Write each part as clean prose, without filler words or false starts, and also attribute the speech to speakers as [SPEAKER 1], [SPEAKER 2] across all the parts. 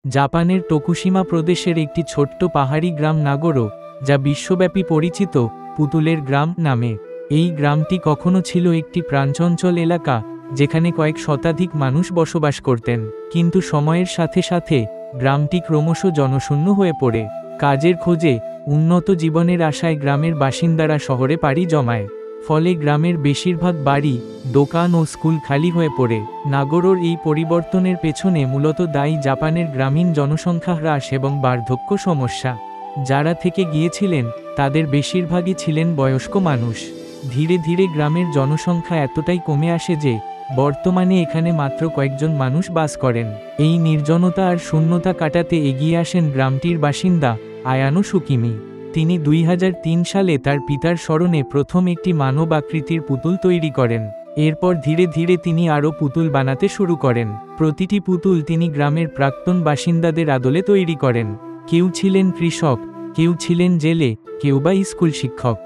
[SPEAKER 1] জাপানের তোকুশিমা প্রদেশের একটি ছোট্ট পাহাড়ি গ্রাম নাগোরো, যা বিশ্বব্যাপী পরিচিত পুতুলের গ্রাম নামে। এই গ্রামটি কখনো ছিল একটি প্রাণচঞ্চল এলাকা, যেখানে কয়েক শতাধিক মানুষ বসবাস করতেন, কিন্তু সময়ের সাথে সাথে গ্রামটি ক্রমশ জনশূন্য হয়ে পড়ে। কাজের খোঁজে, উন্নত জীবনের আশায় গ্রামের বাসিন্দারা শহরে পাড়ি জমায়। ফলে গ্রামের বেশিরভাগ বাড়ি, দোকান ও স্কুল খালি হয়ে পড়ে। নাগোরোর এই পরিবর্তনের পেছনে মূলত দায়ী জাপানের গ্রামীণ জনসংখ্যা হ্রাস এবং বার্ধক্য সমস্যা। যারা থেকে গিয়েছিলেন, তাদের বেশিরভাগই ছিলেন বয়স্ক মানুষ। ধীরে ধীরে গ্রামের জনসংখ্যা এতটাই কমে আসে যে বর্তমানে এখানে মাত্র কয়েকজন মানুষ বাস করেন। এই নির্জনতা আর শূন্যতা কাটাতে এগিয়ে আসেন গ্রামটির বাসিন্দা আয়ানো সুকিমি। তিনি 2003 সালে তার পিতার স্মরণে প্রথম একটি মানব আকৃতির পুতুল তৈরি করেন। এরপর ধীরে ধীরে তিনি আরও পুতুল বানাতে শুরু করেন। প্রতিটি পুতুল তিনি গ্রামের প্রাক্তন বাসিন্দাদের আদলে তৈরি করেন। কেউ ছিলেন কৃষক, কেউ ছিলেন জেলে, কেউ বা স্কুল শিক্ষক।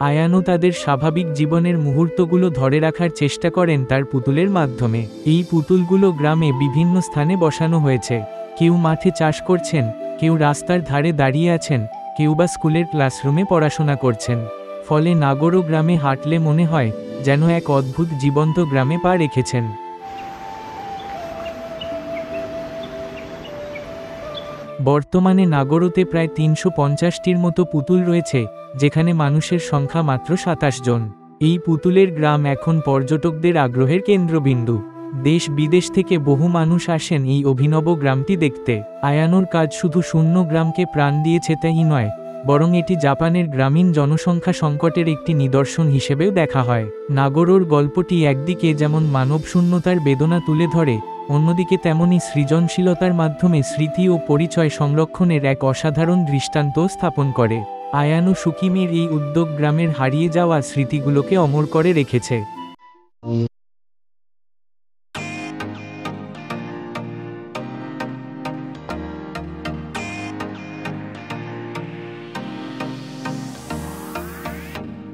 [SPEAKER 1] আয়ানো তাদের স্বাভাবিক জীবনের মুহূর্তগুলো ধরে রাখার চেষ্টা করেন তার পুতুলের মাধ্যমে। এই পুতুলগুলো গ্রামে বিভিন্ন স্থানে বসানো হয়েছে। কেউ মাঠে চাষ করছেন, কেউ রাস্তার ধারে দাঁড়িয়ে আছেন, কেউ বা স্কুলের ক্লাসরুমে পড়াশোনা করছেন। ফলে নাগোরো গ্রামে হাঁটলে মনে হয় যেন এক অদ্ভুত জীবন্ত গ্রামে পা রেখেছেন। বর্তমানে নাগোরোতে প্রায় 350টির মতো পুতুল রয়েছে, যেখানে মানুষের সংখ্যা মাত্র 27 জন। এই পুতুলের গ্রাম এখন পর্যটকদের আগ্রহের কেন্দ্রবিন্দু। দেশ বিদেশ থেকে বহু মানুষ আসেন এই অভিনব গ্রামটি দেখতে। আয়ানোর কাজ শুধু শূন্য গ্রামকে প্রাণ দিয়েছে তাই নয়, বরং এটি জাপানের গ্রামীণ জনসংখ্যা সংকটের একটি নিদর্শন হিসেবেও দেখা হয়। নাগোরোর গল্পটি একদিকে যেমন মানব শূন্যতার বেদনা তুলে ধরে, অন্যদিকে তেমনই সৃজনশীলতার মাধ্যমে স্মৃতি ও পরিচয় সংরক্ষণের এক অসাধারণ দৃষ্টান্ত স্থাপন করে। আয়ানো সুকিমির এই উদ্যোগ গ্রামের হারিয়ে যাওয়া স্মৃতিগুলোকে অমর করে রেখেছে।